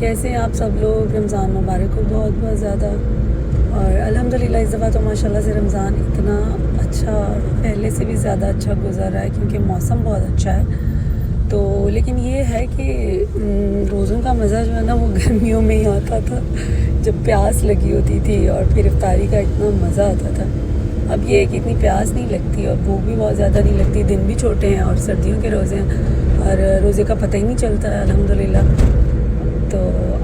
کیسے ہیں آپ سب لوگ؟ رمضان مبارک ہو بہت بہت زیادہ. اور الحمدللہ اس دفعہ تو ماشاءاللہ سے رمضان اتنا اچھا اور پہلے سے بھی زیادہ اچھا گزر رہا ہے کیونکہ موسم بہت اچھا ہے. تو لیکن یہ ہے کہ روزوں کا مزہ جو ہے نا وہ گرمیوں میں ہی آتا تھا جب پیاس لگی ہوتی تھی اور پھر افطاری کا اتنا مزہ آتا تھا. اب یہ ہے کہ اتنی پیاس نہیں لگتی اور بھوک بھی بہت زیادہ نہیں لگتی. دن بھی چھوٹے ہیں اور سردیوں کے روزے ہیں اور روزے کا پتہ ہی نہیں چلتا ہے الحمدللہ. تو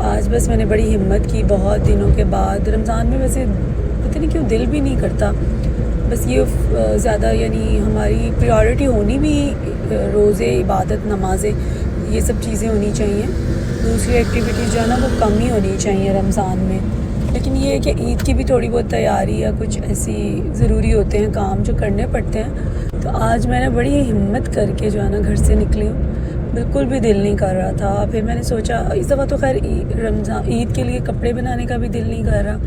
آج بس میں نے بڑی ہمت کی بہت دنوں کے بعد. رمضان میں ویسے پتہ نہیں کیوں دل بھی نہیں کرتا. بس یہ زیادہ یعنی ہماری پریورٹی ہونی بھی روزے عبادت نمازیں یہ سب چیزیں ہونی چاہیے. دوسری ایکٹیویٹیز جو ہے نا وہ کم ہی ہونی چاہیے رمضان میں. لیکن یہ ہے کہ عید کی بھی تھوڑی بہت تیاری یا کچھ ایسی ضروری ہوتے ہیں کام جو کرنے پڑتے ہیں. تو آج میں نے بڑی ہمت کر کے جو ہے نا گھر سے نکلی ہوں. بالکل بھی دل نہیں کر رہا تھا. پھر میں نے سوچا اس دفعہ تو خیر رمضان عید کے لیے کپڑے بنانے کا بھی دل نہیں کر رہا.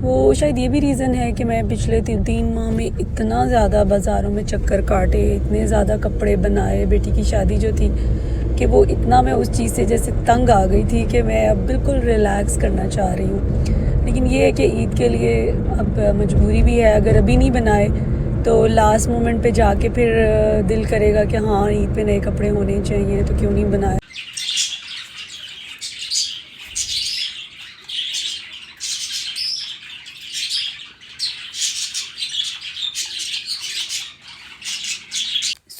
وہ شاید یہ بھی ریزن ہے کہ میں پچھلے 3 ماہ میں اتنا زیادہ بازاروں میں چکر کاٹے, اتنے زیادہ کپڑے بنائے. بیٹی کی شادی جو تھی کہ وہ اتنا میں اس چیز سے جیسے تنگ آ گئی تھی کہ میں اب بالکل ریلیکس کرنا چاہ رہی ہوں. لیکن یہ ہے کہ عید کے لیے اب مجبوری بھی ہے. اگر ابھی نہیں بنائے تو لاسٹ مومنٹ پہ جا کے پھر دل کرے گا کہ ہاں عید پہ نئے کپڑے ہونے چاہیے تو کیوں نہیں بنائے.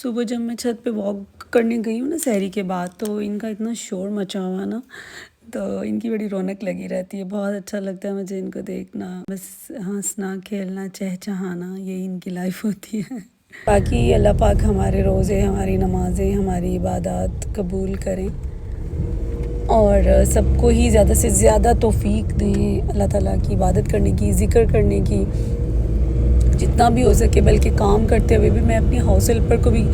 صبح جب میں چھت پہ واک کرنے گئی ہوں نا سحری کے بعد تو ان کا اتنا شور مچا ہوا نا تو ان کی بڑی رونق لگی رہتی ہے. بہت اچھا لگتا ہے مجھے ان کو دیکھنا. بس ہنسنا کھیلنا چہچہانا یہی ان کی لائف ہوتی ہے. باقی اللہ پاک ہمارے روزے ہماری نمازیں ہماری عبادات قبول کریں اور سب کو ہی زیادہ سے زیادہ توفیق دیں اللہ تعالیٰ کی عبادت کرنے کی, ذکر کرنے کی جتنا بھی ہو سکے. بلکہ کام کرتے ہوئے بھی میں اپنی ہاؤس ہیلپر کو بھی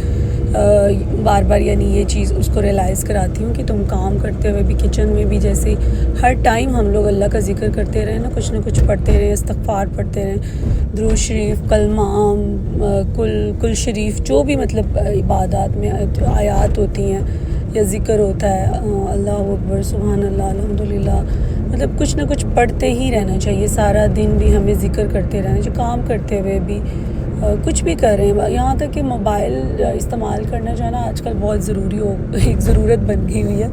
بار بار یعنی یہ چیز اس کو ریلائز کراتی ہوں کہ تم کام کرتے ہوئے بھی کچن میں بھی جیسے ہر ٹائم ہم لوگ اللہ کا ذکر کرتے رہیں نا, کچھ نہ کچھ پڑھتے رہیں, استغفار پڑھتے رہیں, درود شریف, کلمہ, کل شریف, جو بھی مطلب عبادات میں آیات ہوتی ہیں یا ذکر ہوتا ہے, اللہ اکبر سبحان اللہ الحمدللہ, مطلب کچھ نہ کچھ پڑھتے ہی رہنا چاہیے. سارا دن بھی ہمیں ذکر کرتے رہنا چاہیے. کام کرتے ہوئے بھی کچھ بھی کر رہے ہیں. یہاں تک کہ موبائل استعمال کرنا جو ہے نا آج کل بہت ضروری ایک ضرورت بن گئی ہوئی ہے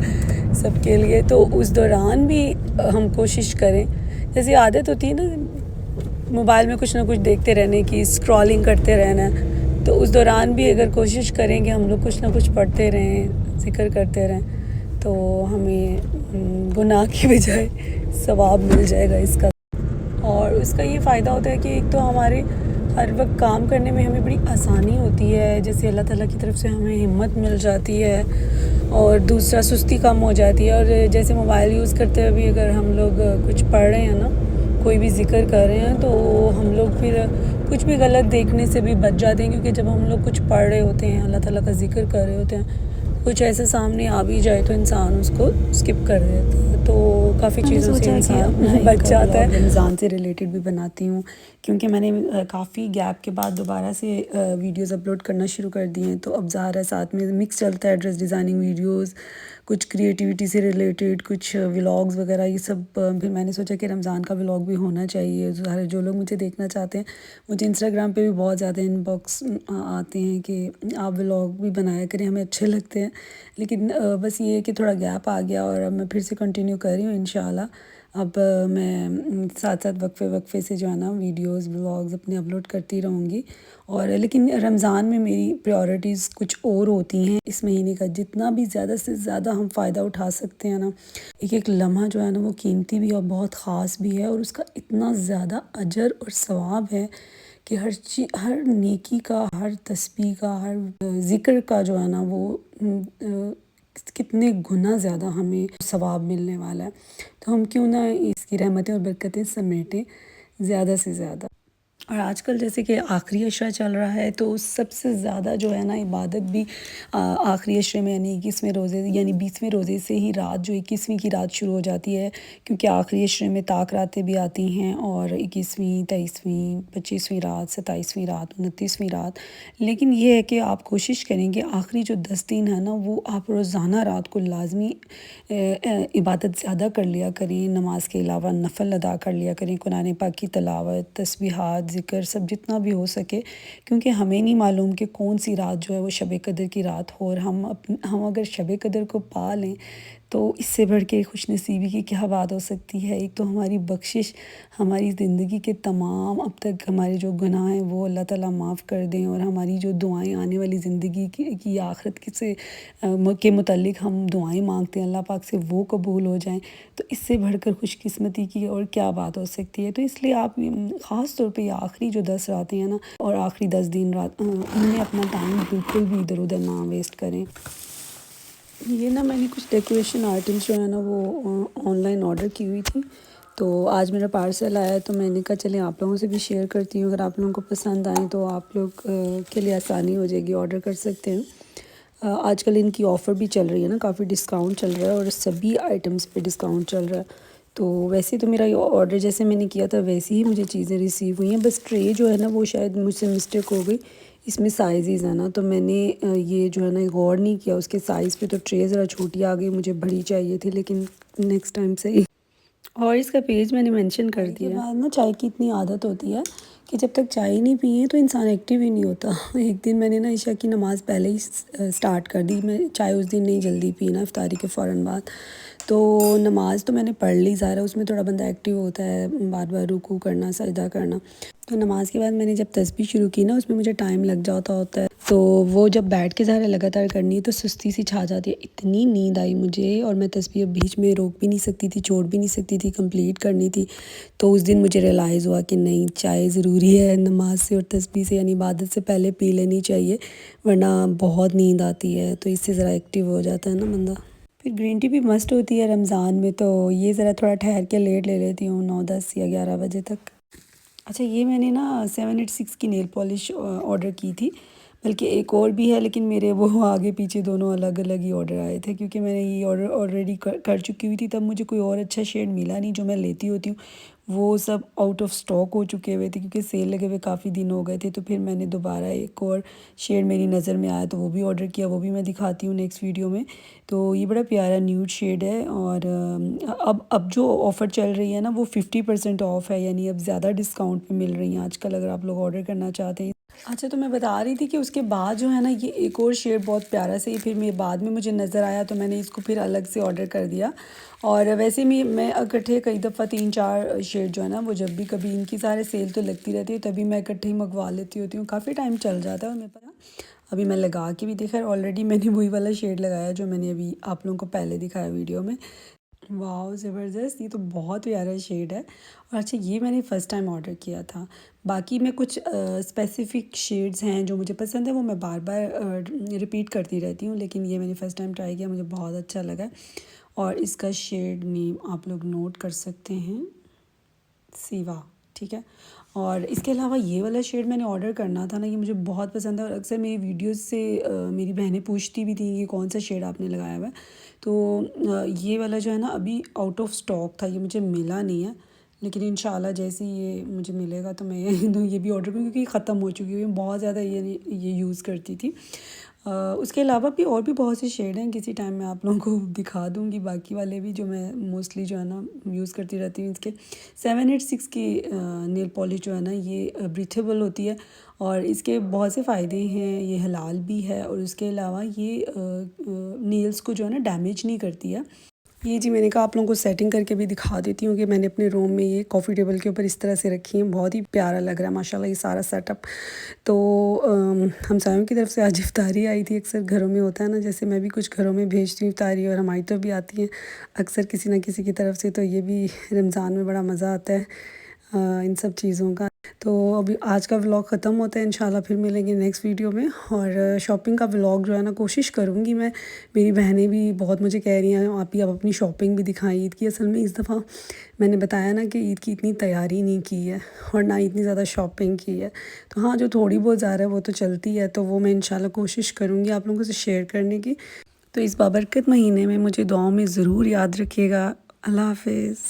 سب کے لیے. تو اس دوران بھی ہم کوشش کریں, جیسے عادت ہوتی ہے نا موبائل میں کچھ نہ کچھ دیکھتے رہنے کی, اسکرولنگ کرتے رہنا, تو اس دوران بھی اگر کوشش کریں کہ ہم لوگ کچھ نہ کچھ پڑھتے رہیں, ذکر کرتے رہیں تو ہمیں گناہ کی بجائے ثواب مل جائے گا اس کا. اور اس کا یہ فائدہ ہوتا ہے کہ ایک تو ہمارے ہر وقت کام کرنے میں ہمیں بڑی آسانی ہوتی ہے, جیسے اللہ تعالیٰ کی طرف سے ہمیں ہمت مل جاتی ہے, اور دوسرا سستی کم ہو جاتی ہے. اور جیسے موبائل یوز کرتے ہوئے بھی اگر ہم لوگ کچھ پڑھ رہے ہیں نا, کوئی بھی ذکر کر رہے ہیں, تو ہم لوگ پھر کچھ بھی غلط دیکھنے سے بھی بچ جاتے ہیں. کیونکہ جب ہم لوگ کچھ پڑھ رہے ہوتے ہیں, اللہ تعالیٰ کا ذکر کر رہے ہوتے ہیں, کچھ ایسے سامنے آ بھی جائے تو انسان اس کو اسکپ کر دیتا ہے. تو کافی چیزوں سے انسان بچ جاتا ہے. رمضان سے ریلیٹڈ بھی بناتی ہوں کیونکہ میں نے کافی گیپ کے بعد دوبارہ سے ویڈیوز اپلوڈ کرنا شروع کر دی ہیں. تو اب ظاہر ہے ساتھ میں مکس چلتا ہے, ڈریس ڈیزائننگ ویڈیوز, کچھ کریٹیوٹی سے ریلیٹڈ, کچھ ولاگز وغیرہ, یہ سب. پھر میں نے سوچا کہ رمضان کا ولاگ بھی ہونا چاہیے. ظاہر جو لوگ مجھے دیکھنا چاہتے ہیں, مجھے انسٹاگرام پہ بھی بہت زیادہ ان باکس آتے ہیں کہ آپ ولاگ بھی بنایا کریں, ہمیں اچھے لگتے ہیں. لیکن بس یہ ہے کہ تھوڑا گیپ آ گیا اور اب میں پھر سے کنٹینیو کر رہی ہوں انشاءاللہ. اب میں ساتھ ساتھ وقفے سے جو ہے نا ویڈیوز ولاگز اپنے اپلوڈ کرتی رہوں گی. اور لیکن رمضان میں میری پریورٹیز کچھ اور ہوتی ہیں. اس مہینے کا جتنا بھی زیادہ سے زیادہ ہم فائدہ اٹھا سکتے ہیں نا, ایک ایک لمحہ جو ہے نا وہ قیمتی بھی اور بہت خاص بھی ہے, اور اس کا اتنا زیادہ اجر اور ثواب ہے کہ ہر نیکی کا, ہر تسبیح کا, ہر ذکر کا جو ہے نا وہ کتنے گنا زیادہ ہمیں ثواب ملنے والا ہے. تو ہم کیوں نہ اس کی رحمتیں اور برکتیں سمیٹیں زیادہ سے زیادہ. اور آج کل جیسے کہ آخری عشرہ چل رہا ہے تو سب سے زیادہ جو ہے نا عبادت بھی آخری عشرے میں یعنی 21ویں روزے یعنی 20ویں روزے سے ہی رات جو 21ویں کی رات شروع ہو جاتی ہے، کیونکہ آخری عشرے میں طاق راتیں بھی آتی ہیں اور 21ویں 23ویں 25ویں رات 27ویں رات 29ویں رات۔ لیکن یہ ہے کہ آپ کوشش کریں گے آخری جو 10 دن ہے نا وہ آپ روزانہ رات کو لازمی عبادت زیادہ کر لیا کریں، نماز کے علاوہ نفل ادا کر لیا کریں، قرآن پاک کی تلاوت، تسبیحات، ذکر سب جتنا بھی ہو سکے، کیونکہ ہمیں نہیں معلوم کہ کون سی رات جو ہے وہ شب قدر کی رات ہو، اور ہم اگر شب قدر کو پا لیں تو اس سے بڑھ کے خوش نصیبی کی کیا بات ہو سکتی ہے۔ ایک تو ہماری بخشش، ہماری زندگی کے تمام اب تک ہمارے جو گناہ ہیں وہ اللہ تعالیٰ معاف کر دیں، اور ہماری جو دعائیں آنے والی زندگی کی آخرت کے متعلق ہم دعائیں مانگتے ہیں اللہ پاک سے وہ قبول ہو جائیں، تو اس سے بڑھ کر خوش قسمتی کی اور کیا بات ہو سکتی ہے۔ تو اس لیے آپ خاص طور پہ یہ آخری جو 10 راتیں ہیں نا اور آخری 10 دن رات ان میں اپنا ٹائم بالکل بھی ادھر ادھر نہ ویسٹ کریں۔ یہ نا میں نے کچھ ڈیکوریشن آئٹمس جو ہے نا وہ آن لائن آرڈر کی ہوئی تھی، تو آج میرا پارسل آیا ہے تو میں نے کہا چلیں آپ لوگوں سے بھی شیئر کرتی ہوں، اگر آپ لوگوں کو پسند آئیں تو آپ لوگ کے لیے آسانی ہو جائے گی، آرڈر کر سکتے ہیں۔ آج کل ان کی آفر بھی چل رہی ہے نا، کافی ڈسکاؤنٹ چل رہا ہے اور سبھی آئٹمس پہ ڈسکاؤنٹ چل رہا ہے۔ تو ویسے تو میرا یہ آرڈر جیسے میں نے کیا تھا ویسے ہی مجھے چیزیں ریسیو ہوئی ہیں، بس ٹرے جو ہے نا وہ شاید مجھ سے مسٹیک ہو گئی، اس میں سائزز ہے نا، تو میں نے یہ جو ہے نا غور نہیں کیا اس کے سائز پہ، تو ٹرے ذرا چھوٹی آ گئی، مجھے بڑی چاہیے تھی، لیکن نیکسٹ ٹائم سے ہی۔ اور اس کا پیج میں نے منشن کر دیا ہے۔ بعد نا چائے کی اتنی عادت ہوتی ہے کہ جب تک چائے نہیں پیے تو انسان ایکٹیو ہی نہیں ہوتا۔ ایک دن میں نے نا عشاء کی نماز پہلے ہی سٹارٹ کر دی، میں چائے اس دن نہیں جلدی پی نا افطاری کے فوراً بعد، تو نماز تو میں نے پڑھ لی، ظاہر ہے اس میں تھوڑا بندہ ایکٹیو ہوتا ہے، بار بار رکوع کرنا سجدہ کرنا، تو نماز کے بعد میں نے جب تسبیح شروع کی نا اس میں مجھے ٹائم لگ جاتا ہوتا ہے، تو وہ جب بیٹھ کے ظاہر لگاتار کرنی ہے تو سستی سی چھا جاتی ہے، اتنی نیند آئی مجھے، اور میں تسبیح بیچ میں روک بھی نہیں سکتی تھی، چھوڑ بھی نہیں سکتی تھی، کمپلیٹ کرنی تھی۔ تو اس دن مجھے ریلائز ہوا کہ نہیں، چائے ضروری ہے نماز سے اور تسبیح سے یعنی عبادت سے پہلے پی لینی چاہیے، ورنہ بہت نیند آتی ہے، تو اس سے ذرا ایکٹیو ہو جاتا ہے نا بندہ۔ پھر گرین ٹی بھی مست ہوتی ہے رمضان میں، تو یہ ذرا تھوڑا ٹھہر کے لیٹ لے لیتی ہوں، 9 10 یا 11 بجے تک۔ اچھا، یہ میں نے نا 786 کی نیل پالش آرڈر کی تھی، بلکہ ایک اور بھی ہے، لیکن میرے وہ آگے پیچھے دونوں الگ الگ ہی آرڈر آئے تھے، کیونکہ میں نے یہ آرڈر آلریڈی کر چکی ہوئی تھی، تب مجھے کوئی اور اچھا شیڈ ملا نہیں جو میں لیتی ہوتی ہوں، وہ سب آؤٹ آف سٹاک ہو چکے ہوئے تھے، کیونکہ سیل لگے ہوئے کافی دن ہو گئے تھے، تو پھر میں نے دوبارہ ایک اور شیڈ میری نظر میں آیا تو وہ بھی آرڈر کیا، وہ بھی میں دکھاتی ہوں نیکسٹ ویڈیو میں۔ تو یہ بڑا پیارا نیوڈ شیڈ ہے، اور اب جو آفر چل رہی ہے نا وہ 50% آف ہے، یعنی اب زیادہ ڈسکاؤنٹ پہ مل رہی ہیں آج کل اگر آپ لوگ آرڈر کرنا چاہتے ہیں۔ اچھا، تو میں بتا رہی تھی کہ اس کے بعد جو ہے نا یہ ایک اور شیڈ بہت پیارا سے ہی پھر بعد میں مجھے نظر آیا، تو میں نے اس کو پھر الگ سے آرڈر کر دیا، اور ویسے میں اکٹھے کئی دفعہ 3 4 شیڈ جو ہے نا وہ جب بھی کبھی ان کی سارے سیل تو لگتی رہتی ہے تبھی میں اکٹھے ہی منگوا لیتی ہوتی ہوں، کافی ٹائم چل جاتا ہے، اور میرے پاس ابھی میں لگا کے بھی دیکھا، آلریڈی میں نے وہی والا شیڈ لگایا جو میں نے ابھی آپ لوگوں کو پہلے دکھایا ویڈیو میں۔ واو، زبردست، یہ تو بہت پیارا شیڈ ہے، اور اچھا یہ میں نے فرسٹ ٹائم آرڈر کیا تھا، باقی میں کچھ اسپیسیفک شیڈز ہیں جو مجھے پسند ہیں وہ میں بار بار ریپیٹ کرتی رہتی ہوں، لیکن یہ میں نے فرسٹ ٹائم ٹرائی کیا، مجھے بہت اچھا لگا، اور اس کا شیڈ نیم آپ لوگ نوٹ کر سکتے ہیں، سیوا، ٹھیک ہے۔ اور اس کے علاوہ یہ والا شیڈ میں نے آرڈر کرنا تھا نا، یہ مجھے بہت پسند ہے، اور اکثر میری ویڈیوز سے میری بہنیں پوچھتی بھی تھیں کہ کون سا شیڈ آپ نے لگایا ہوا ہے، تو یہ والا جو ہے نا ابھی آؤٹ آف سٹاک تھا، یہ مجھے ملا نہیں ہے، لیکن انشاءاللہ جیسے یہ مجھے ملے گا تو میں یہ بھی آرڈر کروں، کیونکہ یہ ختم ہو چکی ہے، میں بہت زیادہ یہ یوز کرتی تھی۔ اس کے علاوہ بھی اور بھی بہت سے شیڈ ہیں، کسی ٹائم میں آپ لوگوں کو دکھا دوں گی، باقی والے بھی جو میں موسٹلی جو ہے نا یوز کرتی رہتی ہوں۔ اس کے 786 کی نیل پالش جو ہے نا یہ بریتھیبل ہوتی ہے، اور اس کے بہت سے فائدے ہیں، یہ حلال بھی ہے، اور اس کے علاوہ یہ نیلز کو جو ہے نا ڈیمیج نہیں کرتی ہے۔ یہ جی میں نے کہا آپ لوگوں کو سیٹنگ کر کے بھی دکھا دیتی ہوں کہ میں نے اپنے روم میں یہ کافی ٹیبل کے اوپر اس طرح سے رکھی ہیں، بہت ہی پیارا لگ رہا ہے ماشاءاللہ یہ سارا سیٹ اپ۔ تو ہمسایوں کی طرف سے آج افطاری آئی تھی، اکثر گھروں میں ہوتا ہے نا، جیسے میں بھی کچھ گھروں میں بھیجتی ہوں افطاری، اور ہماری طرف بھی آتی ہیں اکثر کسی نہ کسی کی طرف سے، تو یہ بھی رمضان میں بڑا مزہ آتا ہے ان سب چیزوں کا۔ تو ابھی آج کا ولاگ ختم ہوتا ہے، انشاءاللہ پھر ملیں گے نیکسٹ ویڈیو میں. اور شاپنگ کا ولاگ جو ہے نا کوشش کروں گی میں. میری بہنیں بھی بہت مجھے کہہ رہی ہیں آپ ہی اب اپنی شاپنگ بھی دکھائیں عید کی. اصل میں اس دفعہ میں نے بتایا نا کہ عید کی اتنی تیاری نہیں کی ہے اور نہ اتنی زیادہ شاپنگ کی ہے. تو ہاں جو تھوڑی بہت زیادہ ہے وہ تو چلتی ہے، تو وہ میں انشاءاللہ کوشش کروں گی آپ لوگوں سے شیئر کرنے کی. تو اس بابرکت مہینے میں مجھے دعاؤں میں ضرور یاد رکھیے گا. اللہ حافظ.